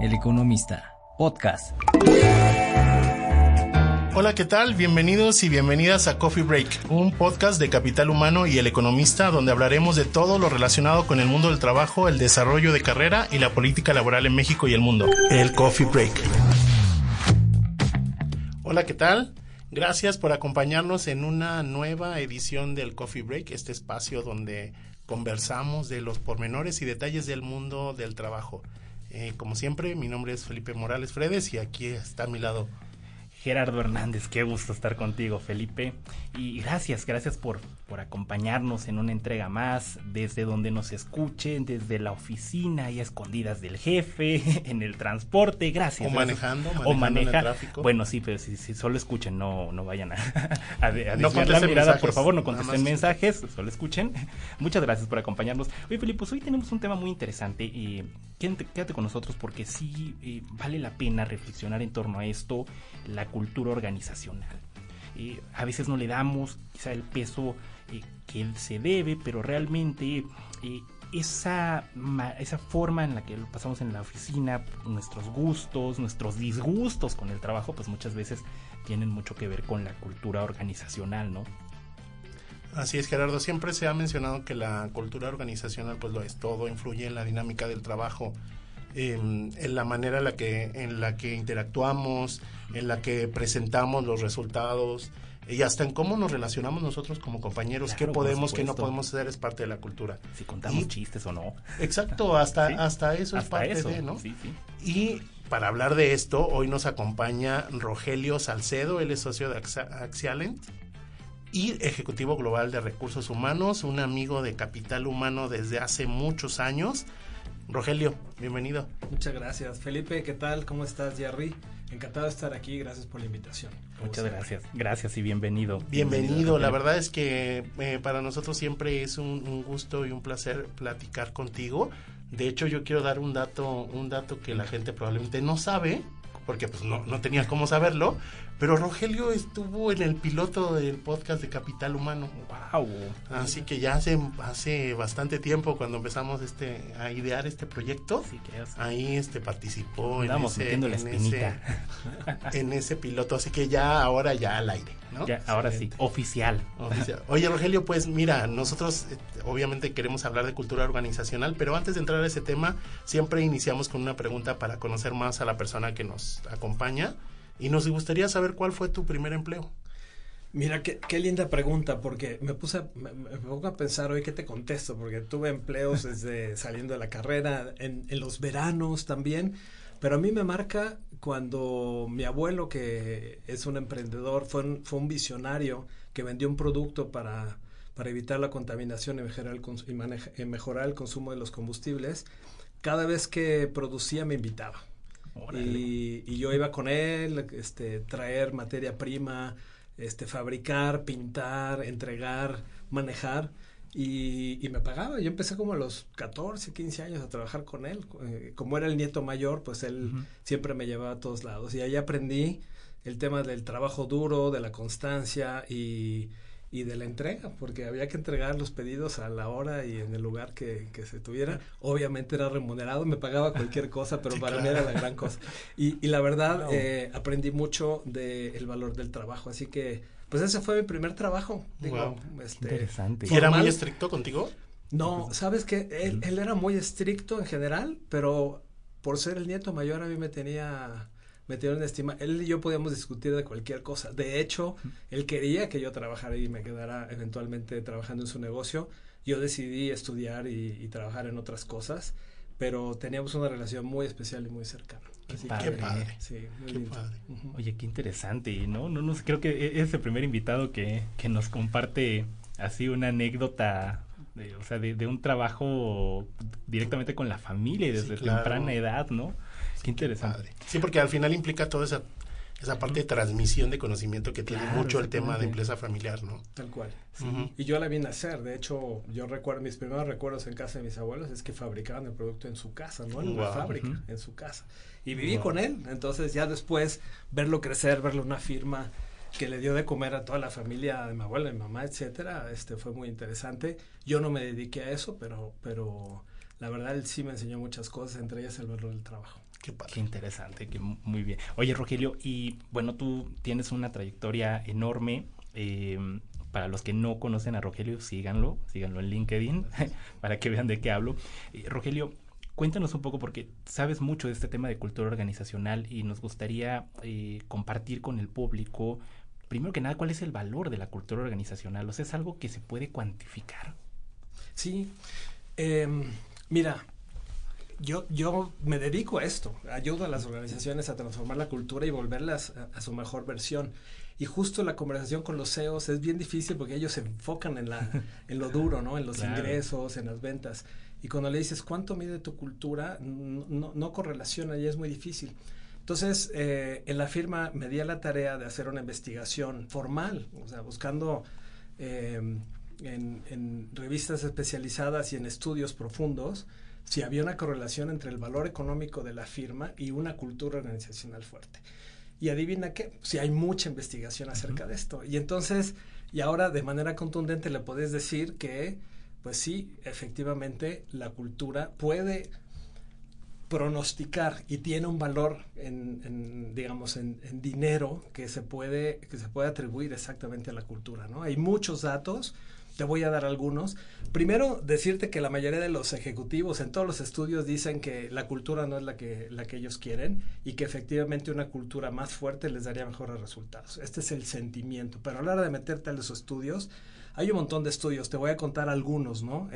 El Economista, podcast. Hola, ¿qué tal? Bienvenidos y bienvenidas a Coffee Break, un podcast de Capital Humano y El Economista, donde hablaremos de todo lo relacionado con el mundo del trabajo, el desarrollo de carrera y la política laboral en México y el mundo. El Coffee Break. Hola, ¿qué tal? Gracias por acompañarnos en una nueva edición del Coffee Break, este espacio donde conversamos de los pormenores y detalles del mundo del trabajo. Como siempre, mi nombre es Felipe Morales Fredes y aquí está a mi lado Gerardo Hernández. Qué gusto estar contigo, Felipe, y gracias por acompañarnos en una entrega más, desde donde nos escuchen, desde la oficina y a escondidas del jefe, en el transporte. Gracias. O manejando en el tráfico. Bueno, sí, pero si solo escuchen, no vayan a desviar no la mirada, mensajes, por favor, no contesten mensajes, solo escuchen. Muchas gracias por acompañarnos. Oye, Felipe, pues hoy tenemos un tema muy interesante, quédate con nosotros porque sí vale la pena reflexionar en torno a esto, la cultura organizacional. A veces no le damos quizá el peso que se debe, pero realmente esa forma en la que lo pasamos en la oficina, nuestros gustos, nuestros disgustos con el trabajo, pues muchas veces tienen mucho que ver con la cultura organizacional, ¿no? Así es, Gerardo. Siempre se ha mencionado que la cultura organizacional pues lo es todo, influye en la dinámica del trabajo, en la manera en la que interactuamos, en la que presentamos los resultados y hasta en cómo nos relacionamos nosotros como compañeros. Claro, qué podemos, qué no podemos hacer, es parte de la cultura. Si contamos chistes o no. Exacto, hasta eso hasta es parte eso, de, ¿no? Sí. Y para hablar de esto, hoy nos acompaña Rogelio Salcedo. Él es socio de Axialent y ejecutivo global de recursos humanos, un amigo de Capital Humano desde hace muchos años. Rogelio, bienvenido. Muchas gracias. Felipe, ¿qué tal? ¿Cómo estás, Jerry? Encantado de estar aquí, gracias por la invitación. Muchas gracias y bienvenido. Bienvenido, la verdad es que para nosotros siempre es un gusto y un placer platicar contigo. De hecho, yo quiero dar un dato que la gente probablemente no sabe, porque pues no tenía cómo saberlo, pero Rogelio estuvo en el piloto del podcast de Capital Humano. ¡Wow! Así que ya hace bastante tiempo, cuando empezamos a idear este proyecto, sí, ahí participó en ese piloto, así que ahora al aire, ¿no? Ahora sí, oficial. Oye, Rogelio, pues mira, nosotros obviamente queremos hablar de cultura organizacional, pero antes de entrar a ese tema, siempre iniciamos con una pregunta para conocer más a la persona que nos acompaña. Y nos gustaría saber cuál fue tu primer empleo. Mira, qué linda pregunta, porque me pongo a pensar hoy qué te contesto, porque tuve empleos desde saliendo de la carrera, en los veranos también, pero a mí me marca cuando mi abuelo, que es un emprendedor, fue un visionario que vendió un producto para evitar la contaminación y mejorar el consumo de los combustibles. Cada vez que producía me invitaba. Y yo iba con él, traer materia prima, fabricar, pintar, entregar, manejar, y me pagaba. Yo empecé como a los 14, 15 años a trabajar con él. Como era el nieto mayor, pues él siempre me llevaba a todos lados. Y ahí aprendí el tema del trabajo duro, de la constancia y de la entrega, porque había que entregar los pedidos a la hora y en el lugar que se tuviera. Obviamente era remunerado, me pagaba cualquier cosa, pero sí, para mí era la gran cosa. Y la verdad, aprendí mucho del valor del trabajo, así que, pues ese fue mi primer trabajo. Digo, interesante. ¿Y era muy estricto contigo? No, sabes que él era muy estricto en general, pero por ser el nieto mayor a mí me tenía una estima. Él y yo podíamos discutir de cualquier cosa. De hecho, él quería que yo trabajara y me quedara eventualmente trabajando en su negocio. Yo decidí estudiar y trabajar en otras cosas, pero teníamos una relación muy especial y muy cercana. Así qué padre. Sí, muy lindo. Padre. Oye, qué interesante, ¿no? No sé, creo que es el primer invitado que nos comparte así una anécdota de un trabajo directamente con la familia y desde temprana edad, ¿no? Qué interesante. Sí, porque al final implica toda esa parte de transmisión de conocimiento que tiene mucho el tema de empresa familiar, ¿no? Tal cual. Sí. Y yo la vi nacer. De hecho, yo recuerdo, mis primeros recuerdos en casa de mis abuelos es que fabricaban el producto en su casa, no en una fábrica, en su casa. Y viví con él. Entonces ya después verlo crecer, verlo en una firma que le dio de comer a toda la familia de mi abuela, de mi mamá, etcétera, fue muy interesante. Yo no me dediqué a eso, pero la verdad él sí me enseñó muchas cosas, entre ellas el valor del trabajo. Qué padre. Qué interesante, muy bien. Oye, Rogelio, y bueno, tú tienes una trayectoria enorme. Para los que no conocen a Rogelio, síganlo en LinkedIn para que vean de qué hablo. Rogelio, cuéntanos un poco, porque sabes mucho de este tema de cultura organizacional y nos gustaría compartir con el público, primero que nada, cuál es el valor de la cultura organizacional. O sea, ¿es algo que se puede cuantificar? Sí, mira, yo me dedico a esto, ayudo a las organizaciones a transformar la cultura y volverlas a su mejor versión. Y justo la conversación con los CEOs es bien difícil porque ellos se enfocan en lo duro, ¿no? En los ingresos, en las ventas. Y cuando le dices, ¿cuánto mide tu cultura? No correlaciona y es muy difícil. Entonces, en la firma me di a la tarea de hacer una investigación formal, o sea, buscando en revistas especializadas y en estudios profundos si había una correlación entre el valor económico de la firma y una cultura organizacional fuerte. Y adivina qué, si hay mucha investigación acerca de esto. Y entonces, y ahora de manera contundente le puedes decir que, pues sí, efectivamente la cultura puede pronosticar y tiene un valor en dinero que se puede atribuir exactamente a la cultura, ¿no? Hay muchos datos. Te voy a dar algunos. Primero, decirte que la mayoría de los ejecutivos en todos los estudios dicen que la cultura no es la que ellos quieren y que efectivamente una cultura más fuerte les daría mejores resultados. Este es el sentimiento. Pero a la hora de meterte a los estudios, hay un montón de estudios. Te voy a contar algunos, ¿no?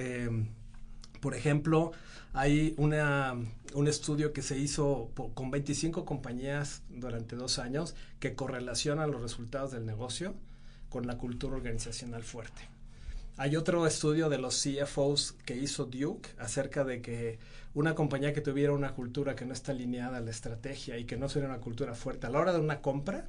Por ejemplo, hay un estudio que se hizo con 25 compañías durante 2 años que correlacionan los resultados del negocio con la cultura organizacional fuerte. Hay otro estudio de los CFOs que hizo Duke acerca de que una compañía que tuviera una cultura que no está alineada a la estrategia y que no sería una cultura fuerte a la hora de una compra,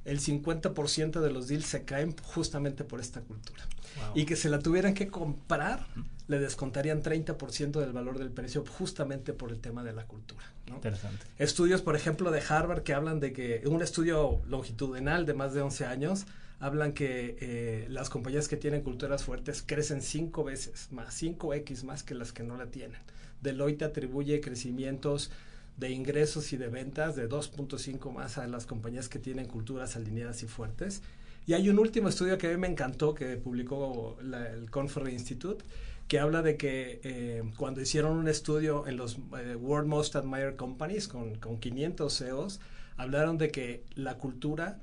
el 50% de los deals se caen justamente por esta cultura. Wow. Y que se la tuvieran que comprar, le descontarían 30% del valor del precio justamente por el tema de la cultura, ¿no? Interesante. Estudios, por ejemplo, de Harvard que hablan de que un estudio longitudinal de más de 11 años hablan que las compañías que tienen culturas fuertes crecen 5 veces más, 5x más que las que no la tienen. Deloitte atribuye crecimientos de ingresos y de ventas de 2.5 más a las compañías que tienen culturas alineadas y fuertes. Y hay un último estudio que a mí me encantó, que publicó el Conference Institute, que habla de que cuando hicieron un estudio en los World Most Admired Companies con 500 CEOs, hablaron de que la cultura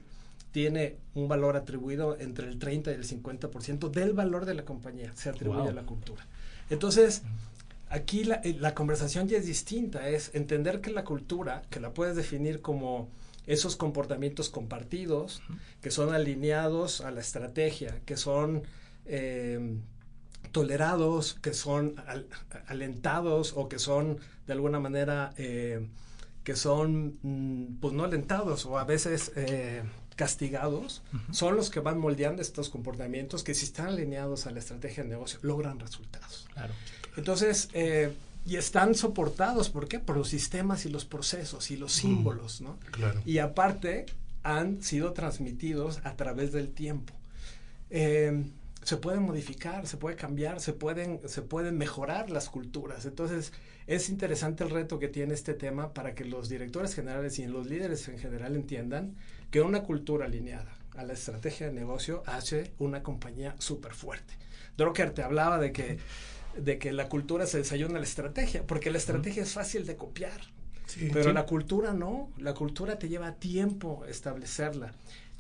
tiene un valor atribuido entre el 30 y el 50% del valor de la compañía, se atribuye a la cultura. Entonces, aquí la conversación ya es distinta, es entender que la cultura, que la puedes definir como esos comportamientos compartidos, que son alineados a la estrategia, que son tolerados, que son alentados o que son de alguna manera, que son pues no alentados o a veces castigados, son los que van moldeando estos comportamientos que si están alineados a la estrategia de negocio logran resultados. Claro. Entonces, y están soportados, ¿por qué? Por los sistemas y los procesos y los símbolos, ¿no? Claro. Y aparte han sido transmitidos a través del tiempo. Se pueden modificar, se puede cambiar, se pueden mejorar las culturas. Entonces, es interesante el reto que tiene este tema para que los directores generales y los líderes en general entiendan que una cultura alineada a la estrategia de negocio hace una compañía súper fuerte. Drucker te hablaba de que la cultura se desayuna a la estrategia, porque la estrategia es fácil de copiar. Sí, pero la cultura no, la cultura te lleva tiempo establecerla.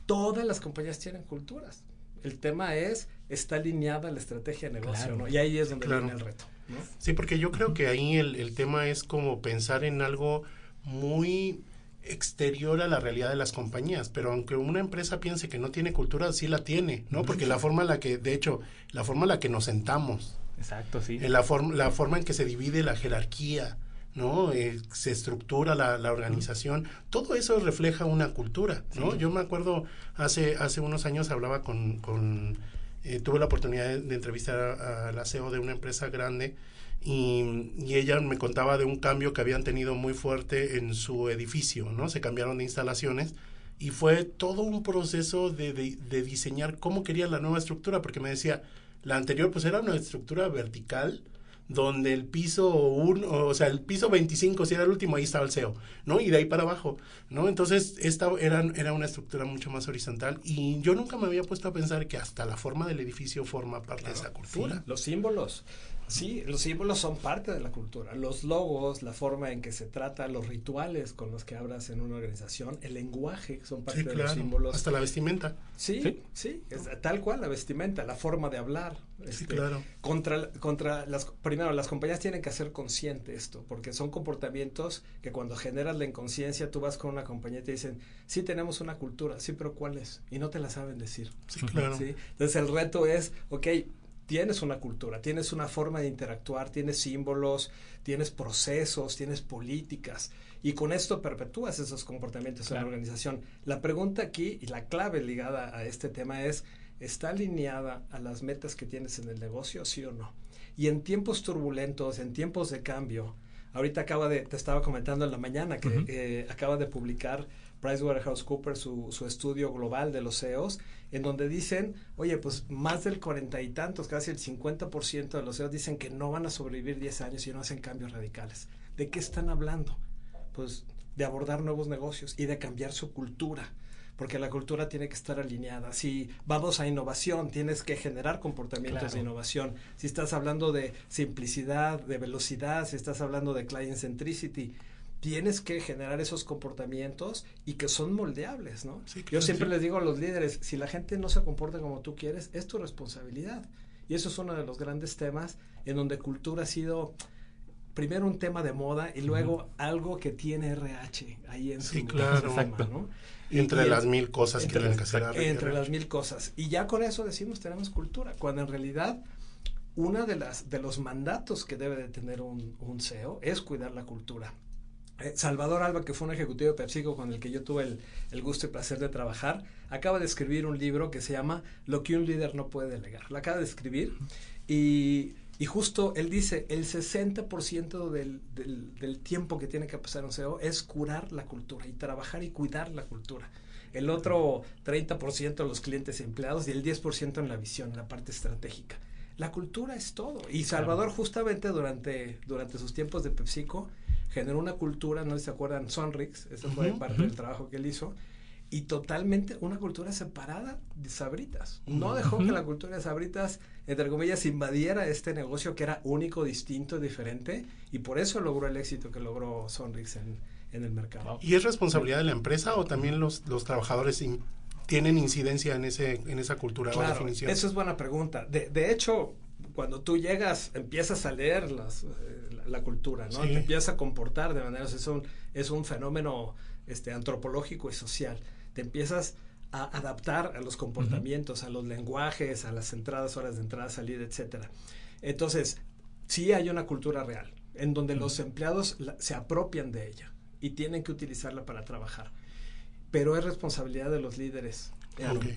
Todas las compañías tienen culturas. El tema está alineada a la estrategia de negocio, claro, ¿no? Y ahí es donde viene el reto, ¿no? Sí, porque yo creo que ahí el tema es como pensar en algo muy exterior a la realidad de las compañías, pero aunque una empresa piense que no tiene cultura, sí la tiene, ¿no? Porque la forma en la que nos sentamos. Exacto, sí. La forma en que se divide la jerarquía, ¿no? Se estructura la organización, todo eso refleja una cultura, ¿no? Sí. Yo me acuerdo hace unos años hablaba tuve la oportunidad de entrevistar a la CEO de una empresa grande y ella me contaba de un cambio que habían tenido muy fuerte en su edificio, ¿no? Se cambiaron de instalaciones y fue todo un proceso de diseñar cómo quería la nueva estructura, porque me decía, la anterior pues era una estructura vertical donde el piso 1, o sea, el piso 25, si era el último, ahí estaba el CEO, ¿no? Y de ahí para abajo, ¿no? Entonces, esta era una estructura mucho más horizontal, y yo nunca me había puesto a pensar que hasta la forma del edificio forma parte de esa cultura. Sí, los símbolos. Sí, los símbolos son parte de la cultura. Los logos, la forma en que se trata, los rituales con los que hablas en una organización, el lenguaje son parte de los símbolos. Hasta la vestimenta. Sí, es tal cual la vestimenta, la forma de hablar. Sí, claro. Primero, las compañías tienen que hacer consciente esto, porque son comportamientos que cuando generas la inconsciencia, tú vas con una compañía y te dicen, sí tenemos una cultura, sí, pero ¿cuál es? Y no te la saben decir. Sí, claro. ¿Sí? Entonces el reto es, ok, tienes una cultura, tienes una forma de interactuar, tienes símbolos, tienes procesos, tienes políticas, y con esto perpetúas esos comportamientos en la organización. La pregunta aquí, y la clave ligada a este tema es, ¿está alineada a las metas que tienes en el negocio, sí o no? Y en tiempos turbulentos, en tiempos de cambio, ahorita te estaba comentando en la mañana que acaba de publicar PricewaterhouseCoopers su estudio global de los CEOs, en donde dicen, oye, pues más del 40 y tantos, casi el 50% de los CEOs dicen que no van a sobrevivir 10 años si no hacen cambios radicales. ¿De qué están hablando? Pues de abordar nuevos negocios y de cambiar su cultura, porque la cultura tiene que estar alineada. Si vamos a innovación, tienes que generar comportamientos de innovación. Si estás hablando de simplicidad, de velocidad, si estás hablando de client centricity, tienes que generar esos comportamientos y que son moldeables, ¿no? Sí, claro. Yo siempre les digo a los líderes, si la gente no se comporta como tú quieres, es tu responsabilidad. Y eso es uno de los grandes temas en donde cultura ha sido primero un tema de moda y luego algo que tiene RH ahí en su tema, ¿no? Entre las mil cosas que tienen que hacer. Entre las mil cosas. Y ya con eso decimos tenemos cultura, cuando en realidad una de los mandatos que debe de tener un CEO es cuidar la cultura. Salvador Alba, que fue un ejecutivo de PepsiCo con el que yo tuve el gusto y placer de trabajar, acaba de escribir un libro que se llama Lo que un líder no puede delegar. Lo acaba de escribir y justo él dice, el 60% del tiempo que tiene que pasar un CEO es curar la cultura y trabajar y cuidar la cultura. El otro 30% de los clientes y empleados y el 10% en la visión, en la parte estratégica. La cultura es todo. Y Salvador justamente durante sus tiempos de PepsiCo generó una cultura, no sé si se acuerdan, Sonrix, eso fue parte del trabajo que él hizo, y totalmente una cultura separada de Sabritas. No dejó que la cultura de Sabritas, entre comillas, invadiera este negocio que era único, distinto, diferente, y por eso logró el éxito que logró Sonrix en el mercado. ¿Y es responsabilidad de la empresa o también los trabajadores tienen incidencia en esa cultura o definición? Eso es buena pregunta. De hecho, cuando tú llegas, empiezas a leer la cultura, ¿no? Te empiezas a comportar de manera, es un fenómeno antropológico y social. Te empiezas a adaptar a los comportamientos, a los lenguajes, a las entradas, horas de entrada, salida, etcétera. Entonces, sí hay una cultura real, en donde los empleados se apropian de ella y tienen que utilizarla para trabajar. Pero es responsabilidad de los líderes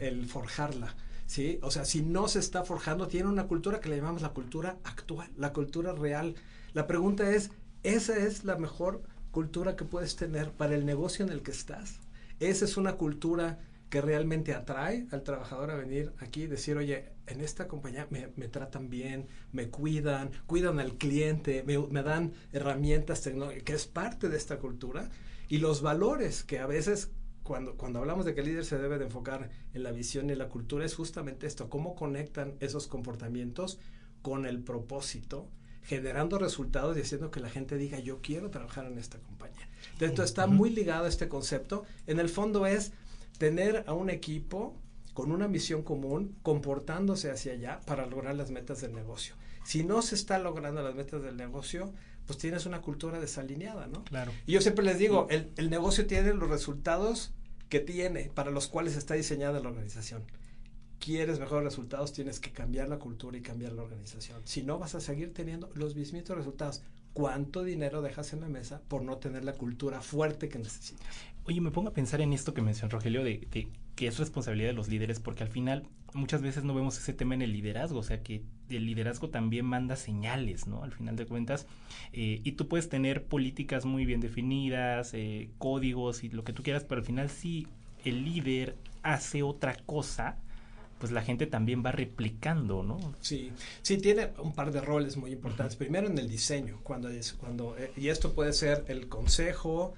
el forjarla, ¿sí? O sea, si no se está forjando, tiene una cultura que le llamamos la cultura actual, la cultura real. La pregunta es, ¿esa es la mejor cultura que puedes tener para el negocio en el que estás? ¿Esa es una cultura que realmente atrae al trabajador a venir aquí y decir, oye, en esta compañía me tratan bien, me cuidan al cliente, me dan herramientas tecnológicas, que es parte de esta cultura? Y los valores que a veces, cuando hablamos de que el líder se debe de enfocar en la visión y la cultura, es justamente esto, cómo conectan esos comportamientos con el propósito, generando resultados y haciendo que la gente diga, yo quiero trabajar en esta compañía. Entonces, está muy ligado a este concepto. En el fondo es tener a un equipo con una misión común, comportándose hacia allá para lograr las metas del negocio. Si no se está logrando las metas del negocio, pues tienes una cultura desalineada, ¿no? Claro. Y yo siempre les digo, el negocio tiene los resultados que tiene, para los cuales está diseñada la organización. Quieres mejores resultados, tienes que cambiar la cultura y cambiar la organización. Si no, vas a seguir teniendo los mismos resultados. ¿Cuánto dinero dejas en la mesa por no tener la cultura fuerte que necesitas? Oye, me pongo a pensar en esto que mencionó Rogelio, de que es responsabilidad de los líderes, porque al final muchas veces no vemos ese tema en el liderazgo, o sea que el liderazgo también manda señales, ¿no? Al final de cuentas, y tú puedes tener políticas muy bien definidas, códigos y lo que tú quieras, pero al final si el líder hace otra cosa, pues la gente también va replicando, ¿no? Sí, sí, tiene un par de roles muy importantes. Primero en el diseño, y esto puede ser el consejo.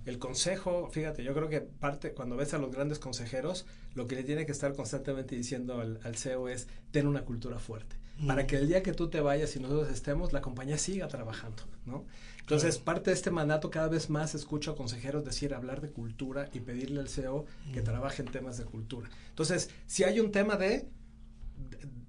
El consejo, fíjate, yo creo que cuando ves a los grandes consejeros, lo que le tiene que estar constantemente diciendo al CEO es, ten una cultura fuerte, para que el día que tú te vayas y nosotros estemos, la compañía siga trabajando, ¿no? Entonces, parte de este mandato, cada vez más escucho a consejeros hablar de cultura y pedirle al CEO que trabaje en temas de cultura. Entonces, si hay un tema de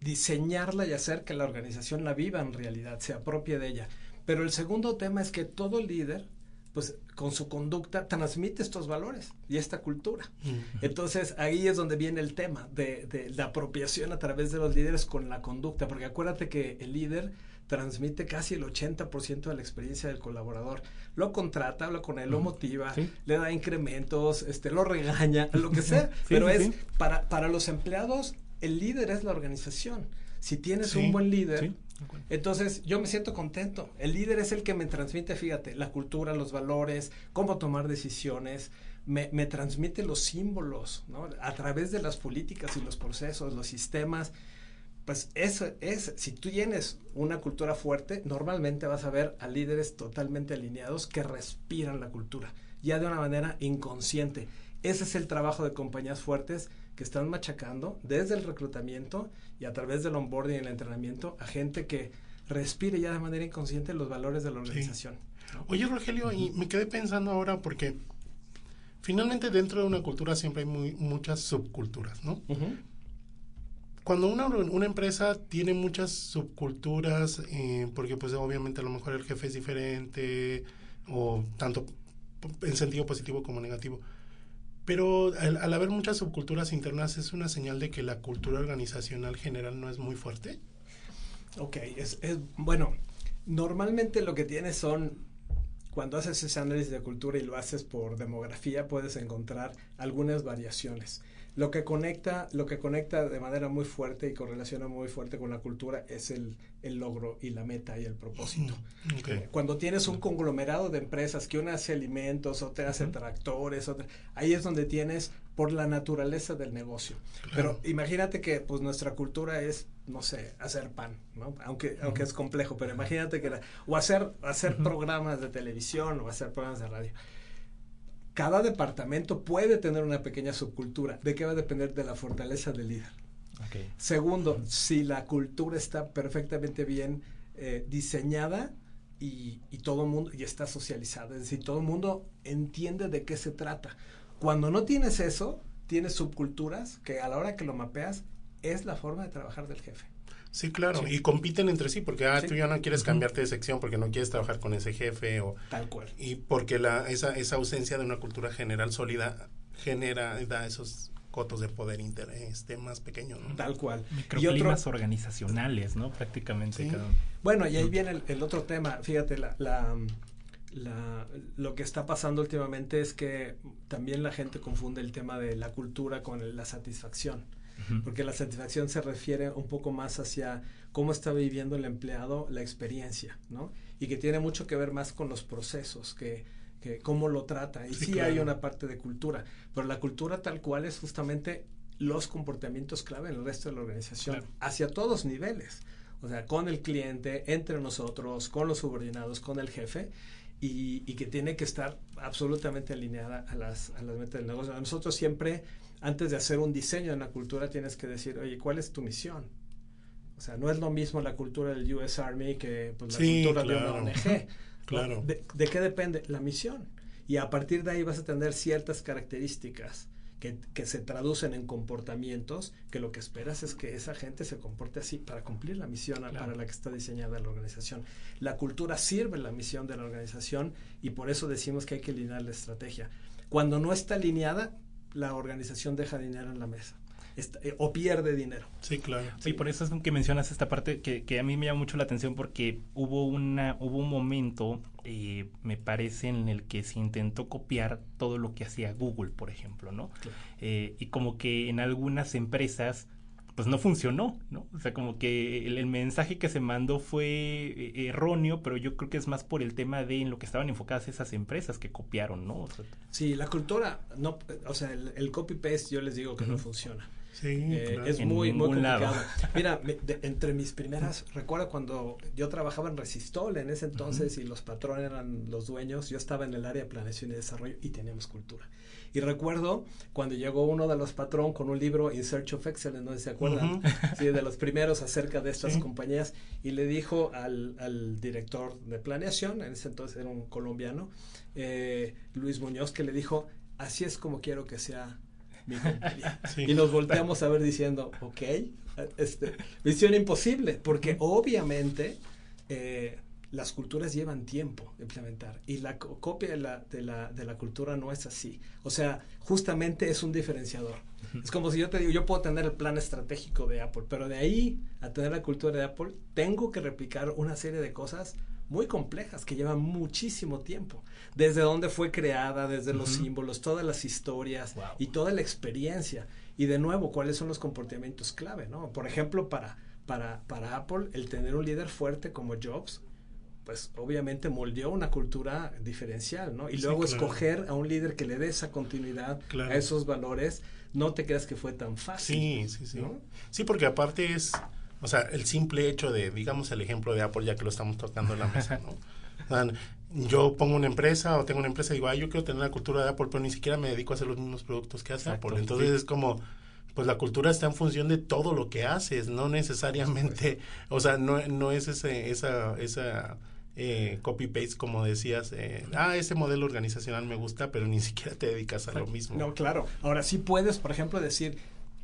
diseñarla y hacer que la organización la viva en realidad, se apropie de ella. Pero el segundo tema es que todo líder, pues con su conducta transmite estos valores y esta cultura. Entonces ahí es donde viene el tema de la apropiación a través de los líderes con la conducta, porque acuérdate que el líder transmite casi el 80% de la experiencia del colaborador. Lo contrata, habla con él, lo motiva, le da incrementos, lo regaña, lo que sea, pero para los empleados el líder es la organización. Si tienes un buen líder, entonces yo me siento contento. El líder es el que me transmite, fíjate, la cultura, los valores, cómo tomar decisiones, me transmite los símbolos, ¿no? A través de las políticas y los procesos, los sistemas. Pues eso es, si tú tienes una cultura fuerte, normalmente vas a ver a líderes totalmente alineados que respiran la cultura, ya de una manera inconsciente. Ese es el trabajo de compañías fuertes que están machacando desde el reclutamiento y a través del onboarding y el entrenamiento a gente que respire ya de manera inconsciente los valores de la organización. ¿No? Oye, Rogelio, y me quedé pensando ahora porque finalmente dentro de una cultura siempre hay muchas subculturas, ¿no? Cuando una empresa tiene muchas subculturas, porque pues obviamente a lo mejor el jefe es diferente, o tanto en sentido positivo como negativo, pero al haber muchas subculturas internas es una señal de que la cultura organizacional general no es muy fuerte. Ok, bueno, normalmente lo que tienes son, cuando haces ese análisis de cultura y lo haces por demografía, puedes encontrar algunas variaciones. Lo que conecta de manera muy fuerte y correlaciona muy fuerte con la cultura es el logro y la meta y el propósito. Okay. Cuando tienes un conglomerado de empresas que una hace alimentos, otra hace tractores, ahí es donde tienes por la naturaleza del negocio. Claro. Pero imagínate que pues nuestra cultura es, no sé, hacer pan, ¿no? Aunque es complejo, pero imagínate que o hacer programas de televisión o hacer programas de radio. Cada departamento puede tener una pequeña subcultura. ¿De qué va a depender? De la fortaleza del líder. Okay. Segundo, si la cultura está perfectamente bien diseñada y todo el mundo y está socializada, es decir, todo el mundo entiende de qué se trata. Cuando no tienes eso, tienes subculturas que a la hora que lo mapeas es la forma de trabajar del jefe. Sí, claro, y compiten entre sí, porque tú ya no quieres cambiarte de sección porque no quieres trabajar con ese jefe o tal cual. Y porque esa ausencia de una cultura general sólida da esos cotos de poder más pequeños, ¿no? Tal cual. Microclimas organizacionales, ¿no? Prácticamente. Sí. Bueno, y ahí viene el otro tema. Fíjate, lo que está pasando últimamente es que también la gente confunde el tema de la cultura con la satisfacción. Porque la satisfacción se refiere un poco más hacia cómo está viviendo el empleado la experiencia, ¿no? Y que tiene mucho que ver más con los procesos, que cómo lo trata. Y sí, claro, hay una parte de cultura, pero la cultura tal cual es justamente los comportamientos clave en el resto de la organización, claro, hacia todos niveles. O sea, con el cliente, entre nosotros, con los subordinados, con el jefe, y que tiene que estar absolutamente alineada a las metas del negocio. Nosotros siempre, antes de hacer un diseño de una cultura, tienes que decir, oye, ¿cuál es tu misión? O sea, no es lo mismo la cultura del US Army que pues, la cultura de una ONG. Claro. ¿De qué depende? La misión. Y a partir de ahí vas a tener ciertas características que se traducen en comportamientos, que lo que esperas es que esa gente se comporte así para cumplir la misión, claro, para la que está diseñada la organización. La cultura sirve la misión de la organización y por eso decimos que hay que alinear la estrategia. Cuando no está alineada, la organización deja dinero en la mesa. O pierde dinero. Sí, claro. Sí, y por eso es que mencionas esta parte que a mí me llama mucho la atención porque hubo un momento, me parece, en el que se intentó copiar todo lo que hacía Google, por ejemplo, ¿no? Claro. Y como que en algunas empresas pues no funcionó, ¿no? O sea, como que el mensaje que se mandó fue erróneo, pero yo creo que es más por el tema de en lo que estaban enfocadas esas empresas que copiaron, ¿no? O sea, sí, la cultura, no, o sea, el copy-paste yo les digo que no funciona. Sí, claro. Es En muy ningún complicado. lado. Mira, entre mis primeras, recuerdo cuando yo trabajaba en Resistol en ese entonces y los patrones eran los dueños, yo estaba en el área de planeación y desarrollo y teníamos cultura. Y recuerdo cuando llegó uno de los patrón con un libro In Search of Excellence, no sé si se acuerdan, sí, de los primeros acerca de estas compañías, y le dijo al director de planeación, en ese entonces era un colombiano, Luis Muñoz, que le dijo, así es como quiero que sea mi compañía. Sí. Y nos volteamos a ver diciendo, ok, misión imposible, porque obviamente las culturas llevan tiempo implementar y la copia de la cultura no es así. O sea, justamente es un diferenciador. Es como si yo te digo, yo puedo tener el plan estratégico de Apple, pero de ahí a tener la cultura de Apple, tengo que replicar una serie de cosas muy complejas que llevan muchísimo tiempo. Desde dónde fue creada, desde los símbolos, todas las historias y toda la experiencia. Y de nuevo, ¿cuáles son los comportamientos clave, no? Por ejemplo, para Apple, el tener un líder fuerte como Jobs, pues obviamente moldeó una cultura diferencial, ¿no? Y luego escoger a un líder que le dé esa continuidad a esos valores, no te creas que fue tan fácil. Sí. ¿No? Sí, porque aparte es, o sea, el simple hecho de, digamos, el ejemplo de Apple, ya que lo estamos tocando en la mesa, ¿no? O sea, yo pongo una empresa o tengo una empresa y digo, yo quiero tener la cultura de Apple, pero ni siquiera me dedico a hacer los mismos productos que hace Apple. Entonces es como, pues la cultura está en función de todo lo que haces, no necesariamente, o sea, no es esa copy-paste como decías, ese modelo organizacional me gusta, pero ni siquiera te dedicas a lo mismo. No, claro. Ahora sí puedes, por ejemplo, decir,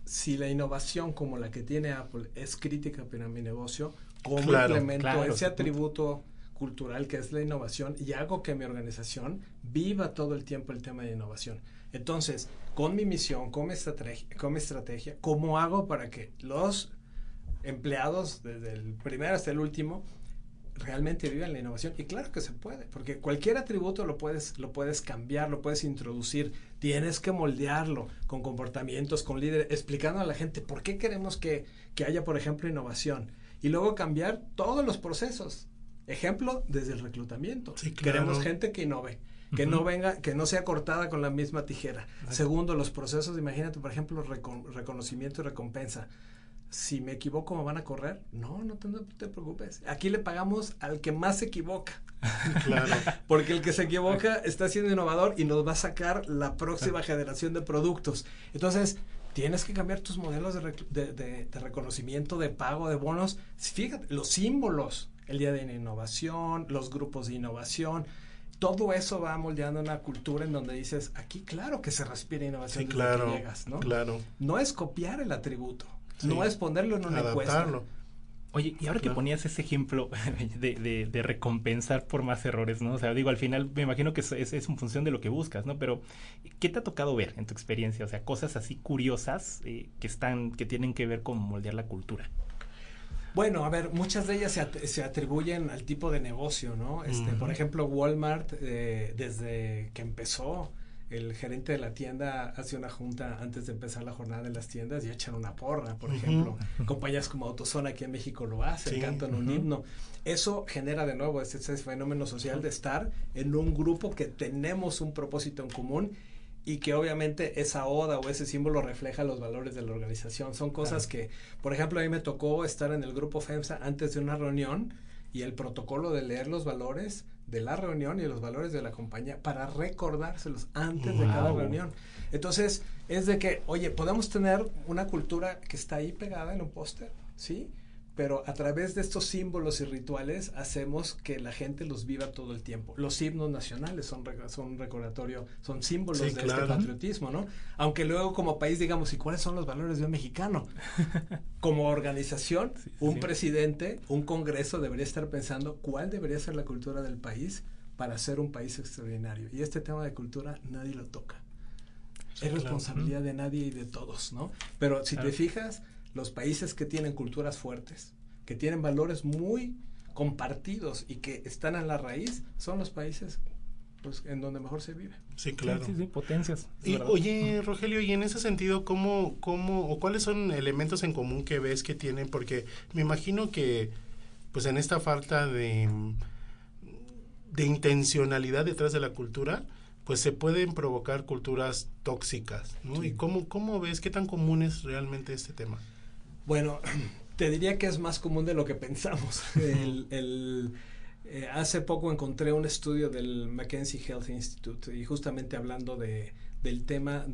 si la innovación como la que tiene Apple es crítica para mi negocio, ¿cómo implemento ese atributo cultural que es la innovación y hago que mi organización viva todo el tiempo el tema de innovación? Entonces, con mi misión, con mi estrategia, ¿cómo hago para que los empleados, desde el primero hasta el último, realmente vivan la innovación? Y claro que se puede, porque cualquier atributo lo puedes cambiar, lo puedes introducir, tienes que moldearlo con comportamientos, con líderes, explicando a la gente por qué queremos que haya, por ejemplo, innovación, y luego cambiar todos los procesos. Ejemplo, desde el reclutamiento. Sí, claro. Queremos gente que innove, que no venga, que no sea cortada con la misma tijera. Segundo, los procesos, imagínate, por ejemplo, reconocimiento y recompensa. Si me equivoco, ¿me van a correr? No te preocupes. Aquí le pagamos al que más se equivoca. Claro. Porque el que se equivoca está siendo innovador y nos va a sacar la próxima generación de productos. Entonces, tienes que cambiar tus modelos de reconocimiento, de pago, de bonos. Fíjate, los símbolos, el día de la innovación, los grupos de innovación, todo eso va moldeando una cultura en donde dices, aquí claro que se respira innovación desde que llegas, ¿no? Claro. No es copiar el atributo. No es ponerlo en una encuesta. Oye, y ahora que ponías ese ejemplo de recompensar por más errores, ¿no? O sea, digo, al final me imagino que es en función de lo que buscas, ¿no? Pero, ¿qué te ha tocado ver en tu experiencia? O sea, cosas así curiosas que tienen que ver con moldear la cultura. Bueno, a ver, muchas de ellas se atribuyen al tipo de negocio, ¿no? Por ejemplo, Walmart, desde que empezó, el gerente de la tienda hace una junta antes de empezar la jornada de las tiendas y echan una porra, por ejemplo. Compañías como AutoZone aquí en México lo hacen, cantan un himno. Eso genera de nuevo ese fenómeno social de estar en un grupo que tenemos un propósito en común y que obviamente esa oda o ese símbolo refleja los valores de la organización. Son cosas que, por ejemplo, a mí me tocó estar en el grupo FEMSA antes de una reunión y el protocolo de leer los valores de la reunión y los valores de la compañía para recordárselos antes de cada reunión. Entonces, es de que, oye, podemos tener una cultura que está ahí pegada en un póster, ¿sí? Pero a través de estos símbolos y rituales hacemos que la gente los viva todo el tiempo. Los himnos nacionales son recordatorio, son símbolos de este patriotismo, ¿no? Aunque luego como país digamos, ¿y cuáles son los valores de un mexicano? Como organización, un presidente, un congreso debería estar pensando cuál debería ser la cultura del país para ser un país extraordinario. Y este tema de cultura nadie lo toca. Es responsabilidad de nadie y de todos, ¿no? Pero si te fijas, los países que tienen culturas fuertes, que tienen valores muy compartidos y que están en la raíz, son los países pues en donde mejor se vive. Sí, claro. Sí, potencias. Y oye, Rogelio, y en ese sentido, ¿cómo o cuáles son elementos en común que ves que tienen? Porque me imagino que pues en esta falta de intencionalidad detrás de la cultura, pues se pueden provocar culturas tóxicas, ¿no? Sí. ¿Y cómo ves qué tan común es realmente este tema? Bueno, te diría que es más común de lo que pensamos. Hace poco encontré un estudio del Mackenzie Health Institute y justamente hablando del tema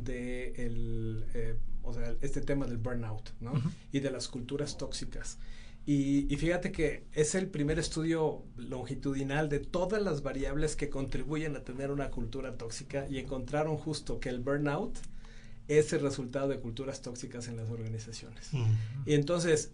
este tema del burnout, ¿no? Uh-huh. Y de las culturas tóxicas. Y fíjate que es el primer estudio longitudinal de todas las variables que contribuyen a tener una cultura tóxica y encontraron justo que el burnout es el resultado de culturas tóxicas en las organizaciones. Y entonces,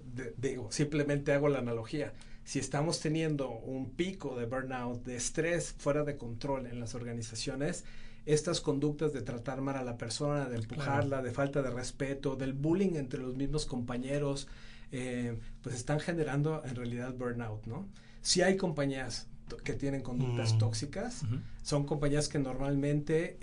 simplemente hago la analogía. Si estamos teniendo un pico de burnout, de estrés fuera de control en las organizaciones, estas conductas de tratar mal a la persona, de empujarla, de falta de respeto, del bullying entre los mismos compañeros, pues están generando en realidad burnout, ¿no? Si hay compañías que tienen conductas tóxicas, son compañías que normalmente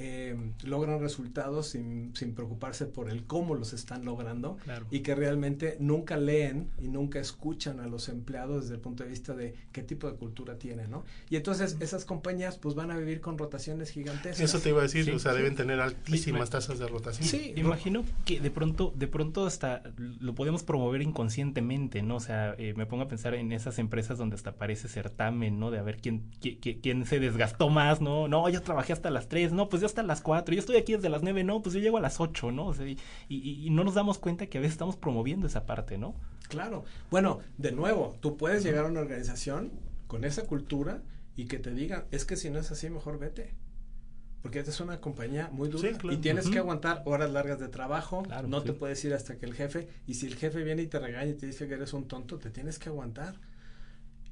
logran resultados sin preocuparse por el cómo los están logrando, y que realmente nunca leen y nunca escuchan a los empleados desde el punto de vista de qué tipo de cultura tienen, ¿no? Y entonces esas compañías pues van a vivir con rotaciones gigantescas. Eso te iba a decir, deben tener altísimas tasas de rotación. Sí, imagino que de pronto hasta lo podemos promover inconscientemente, ¿no? O sea, me pongo a pensar en esas empresas donde hasta parece certamen, ¿no? De a ver quién se desgastó más, ¿no? No, yo trabajé hasta las 3, no, pues yo hasta las 4, yo estoy aquí desde las 9, no, pues yo llego a las 8, ¿no? O sea, y no nos damos cuenta que a veces estamos promoviendo esa parte, ¿no? Claro. Bueno, de nuevo, tú puedes llegar a una organización con esa cultura y que te digan, es que si no es así, mejor vete. Porque esta es una compañía muy dura, y tienes que aguantar horas largas de trabajo, no te puedes ir hasta que el jefe, y si el jefe viene y te regaña y te dice que eres un tonto, te tienes que aguantar.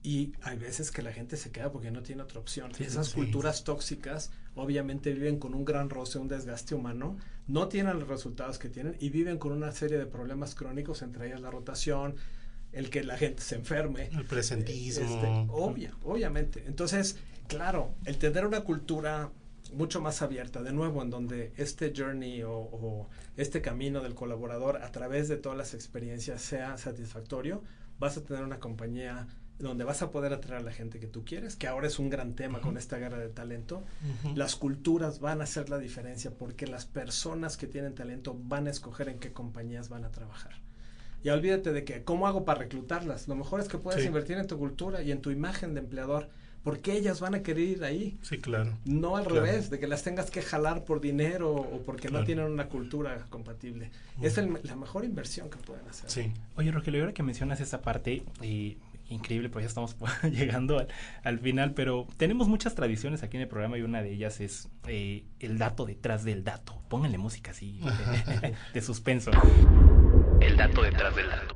Y hay veces que la gente se queda porque no tiene otra opción. Esas culturas tóxicas obviamente viven con un gran roce, un desgaste humano, no tienen los resultados que tienen y viven con una serie de problemas crónicos, entre ellas la rotación, el que la gente se enferme, el presentismo, obviamente. Entonces, claro, el tener una cultura mucho más abierta, de nuevo, en donde este journey o este camino del colaborador a través de todas las experiencias sea satisfactorio, vas a tener una compañía donde vas a poder atraer a la gente que tú quieres, que ahora es un gran tema con esta guerra de talento. Las culturas van a hacer la diferencia porque las personas que tienen talento van a escoger en qué compañías van a trabajar. Y olvídate de que, ¿cómo hago para reclutarlas? Lo mejor es que puedes invertir en tu cultura y en tu imagen de empleador, porque ellas van a querer ir ahí. Sí, claro. No al revés, de que las tengas que jalar por dinero o porque no tienen una cultura compatible. Es la mejor inversión que pueden hacer. Sí. Oye, Rogelio, ahora que mencionas esa parte, increíble, pues ya estamos llegando al final, pero tenemos muchas tradiciones aquí en el programa y una de ellas es el dato detrás del dato. Pónganle música así de suspenso. El dato detrás del dato.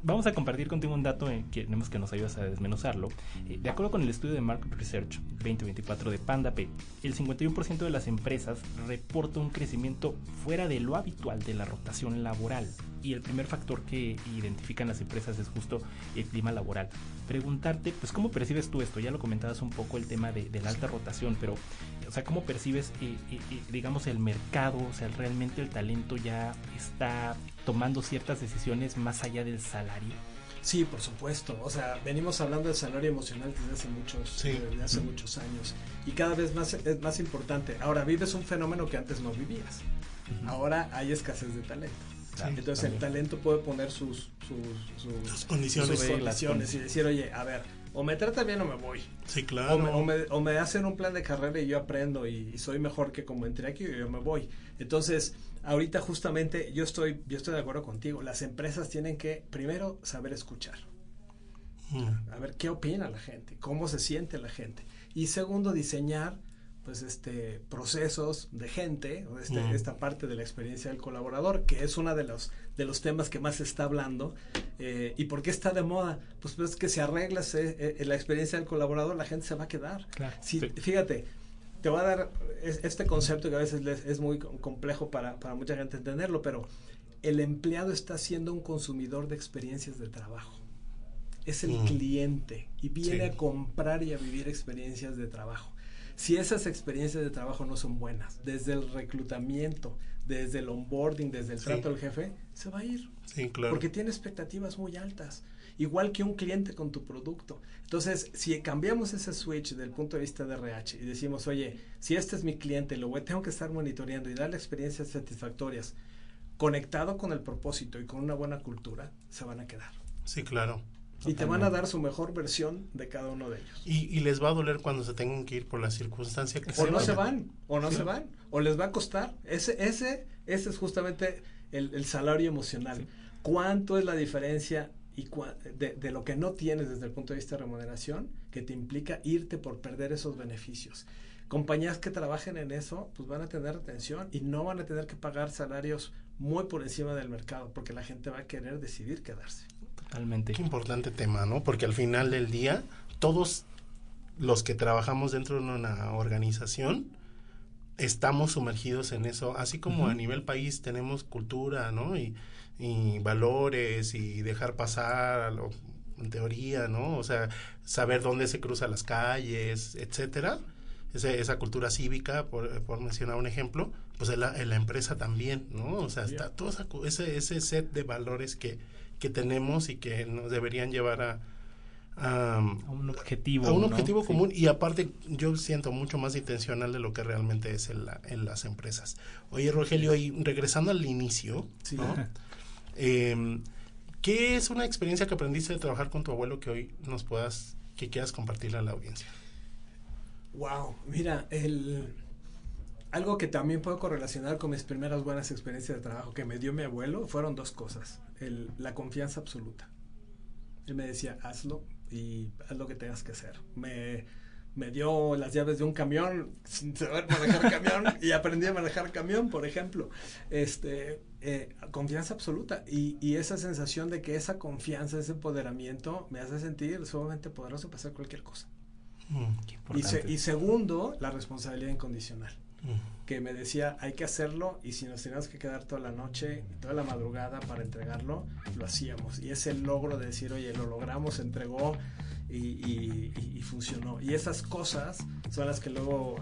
Vamos a compartir contigo un dato que queremos que nos ayudes a desmenuzarlo. De acuerdo con el estudio de Market Research 2024 de PandaP, el 51% de las empresas reporta un crecimiento fuera de lo habitual de la rotación laboral. Y el primer factor que identifican las empresas es justo el clima laboral. Preguntarte, pues, ¿cómo percibes tú esto? Ya lo comentabas un poco, el tema de la alta rotación, pero, o sea, ¿cómo percibes, digamos, el mercado? O sea, ¿realmente el talento ya está tomando ciertas decisiones más allá del salario? Sí, por supuesto. O sea, venimos hablando del salario emocional desde hace muchos años. Y cada vez es más importante. Ahora, vives un fenómeno que antes no vivías. Ahora hay escasez de talento. Entonces también el talento puede poner sus condiciones y decir, oye, a ver, o me trata bien o me voy. Sí, claro. O me hacen un plan de carrera y yo aprendo y soy mejor que como entré aquí y yo me voy. Entonces, ahorita justamente yo estoy de acuerdo contigo. Las empresas tienen que primero saber escuchar. A ver qué opina la gente, cómo se siente la gente. Y segundo, diseñar pues procesos de gente, esta parte de la experiencia del colaborador, que es uno de los temas que más se está hablando. ¿Y por qué está de moda? Pues que si arreglas la experiencia del colaborador, la gente se va a quedar. Claro, Fíjate, te voy a dar este concepto que a veces es muy complejo para mucha gente entenderlo, pero el empleado está siendo un consumidor de experiencias de trabajo. Es el cliente y viene a comprar y a vivir experiencias de trabajo. Si esas experiencias de trabajo no son buenas, desde el reclutamiento, desde el onboarding, desde el trato al jefe, se va a ir. Sí, claro. Porque tiene expectativas muy altas. igual que un cliente con tu producto. Entonces, si cambiamos ese switch del punto de vista de RH y decimos, oye, si este es mi cliente, tengo que estar monitoreando y darle experiencias satisfactorias, conectado con el propósito y con una buena cultura, se van a quedar. Sí, claro. Y te van a dar su mejor versión de cada uno de ellos. Y les va a doler cuando se tengan que ir por la circunstancia que o no se van, o les va a costar. Ese es justamente el salario emocional. Sí. ¿Cuánto es la diferencia de lo que no tienes desde el punto de vista de remuneración que te implica irte por perder esos beneficios? Compañías que trabajen en eso, pues van a tener retención y no van a tener que pagar salarios muy por encima del mercado, porque la gente va a querer decidir quedarse. Totalmente. Qué importante tema, ¿no? Porque al final del día, todos los que trabajamos dentro de una organización estamos sumergidos en eso, así como a nivel país tenemos cultura, ¿no? Y valores y dejar pasar, en teoría, ¿no? O sea, saber dónde se cruzan las calles, etcétera. Esa cultura cívica, por mencionar un ejemplo, pues en la empresa también, ¿no? O sea, está todo ese set de valores que tenemos y que nos deberían llevar a un objetivo, a un objetivo común, y aparte yo siento mucho más intencional de lo que realmente es en las empresas. Oye, Rogelio, y regresando al inicio, sí, ¿no? ¿Qué es una experiencia que aprendiste de trabajar con tu abuelo que hoy que quieras compartirle a la audiencia? Wow, mira, algo que también puedo correlacionar con mis primeras buenas experiencias de trabajo que me dio mi abuelo fueron dos cosas. La confianza absoluta. Él me decía, hazlo y haz lo que tengas que hacer. Me dio las llaves de un camión sin saber manejar camión y aprendí a manejar camión, por ejemplo. Confianza absoluta y esa sensación de que esa confianza, ese empoderamiento me hace sentir sumamente poderoso para hacer cualquier cosa. Y segundo, la responsabilidad incondicional. Que me decía, hay que hacerlo, y si nos teníamos que quedar toda la noche y toda la madrugada para entregarlo, lo hacíamos. Y ese logro de decir, oye, lo logramos, se entregó y funcionó. Y esas cosas son las que luego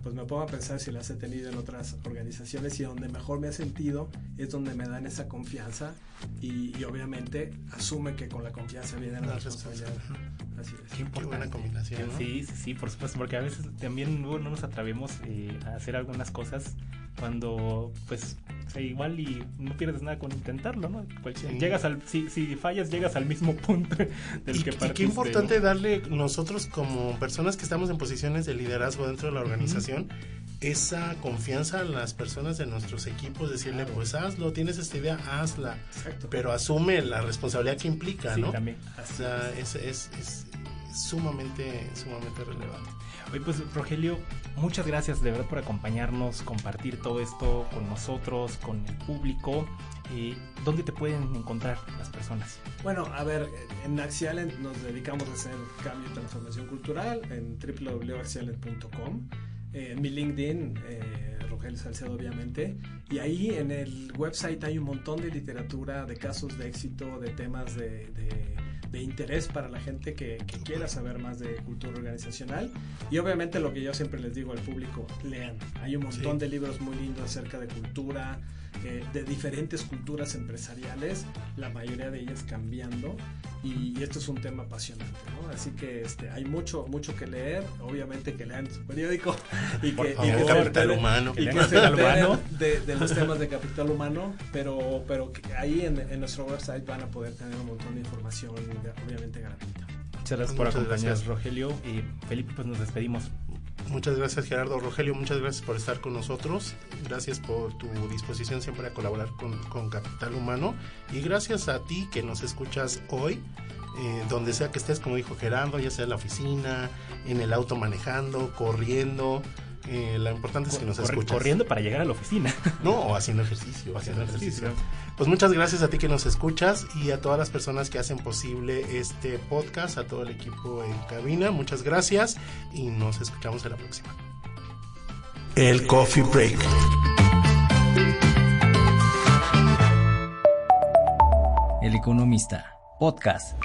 pues me pongo a pensar si las he tenido en otras organizaciones, y donde mejor me he sentido es donde me dan esa confianza y obviamente asume que con la confianza viene la responsabilidad. Así es. Qué buena combinación, ¿no? Sí, por supuesto, porque a veces también no nos atrevemos a hacer algunas cosas cuando, pues, igual y no pierdes nada con intentarlo, ¿no? Sí. Si fallas, llegas al mismo punto del que partiste. Y qué importante, ¿no? Darle nosotros como personas que estamos en posiciones de liderazgo dentro de la organización, esa confianza a las personas de nuestros equipos, decirle, pues hazlo, tienes esta idea, hazla. Exacto. Pero asume la responsabilidad que implica, ¿no? Sí, también. O sea, es sumamente relevante. Oye, pues Rogelio, muchas gracias de verdad por acompañarnos, compartir todo esto con nosotros, con el público. ¿Dónde te pueden encontrar las personas? Bueno, a ver, en Axialent nos dedicamos a hacer cambio y transformación cultural en www.axialent.com. En mi LinkedIn, Rogelio Salcedo, obviamente, y ahí en el website hay un montón de literatura, de casos de éxito, de temas de interés para la gente que quiera saber más de cultura organizacional. Y obviamente lo que yo siempre les digo al público, lean. Hay un montón de libros muy lindos acerca de cultura, de diferentes culturas empresariales, la mayoría de ellas cambiando, y esto es un tema apasionante, ¿no? Así que hay mucho que leer, obviamente que lean su periódico y que Capital Humano, y que se enteren de los temas de capital humano, pero que ahí en nuestro website van a poder tener un montón de información, obviamente gratuita. Muchas gracias por acompañarnos, Rogelio. Y Felipe, pues nos despedimos. Muchas gracias, Gerardo. Rogelio, muchas gracias por estar con nosotros. Gracias por tu disposición siempre a colaborar con Capital Humano. Y gracias a ti que nos escuchas hoy, donde sea que estés, como dijo Gerardo, ya sea en la oficina, en el auto manejando, corriendo. Lo importante es que nos escuches. Corriendo para llegar a la oficina. No, o haciendo ejercicio. Pues muchas gracias a ti que nos escuchas y a todas las personas que hacen posible este podcast, a todo el equipo en cabina. Muchas gracias y nos escuchamos en la próxima. El Coffee Break. El Economista, podcast.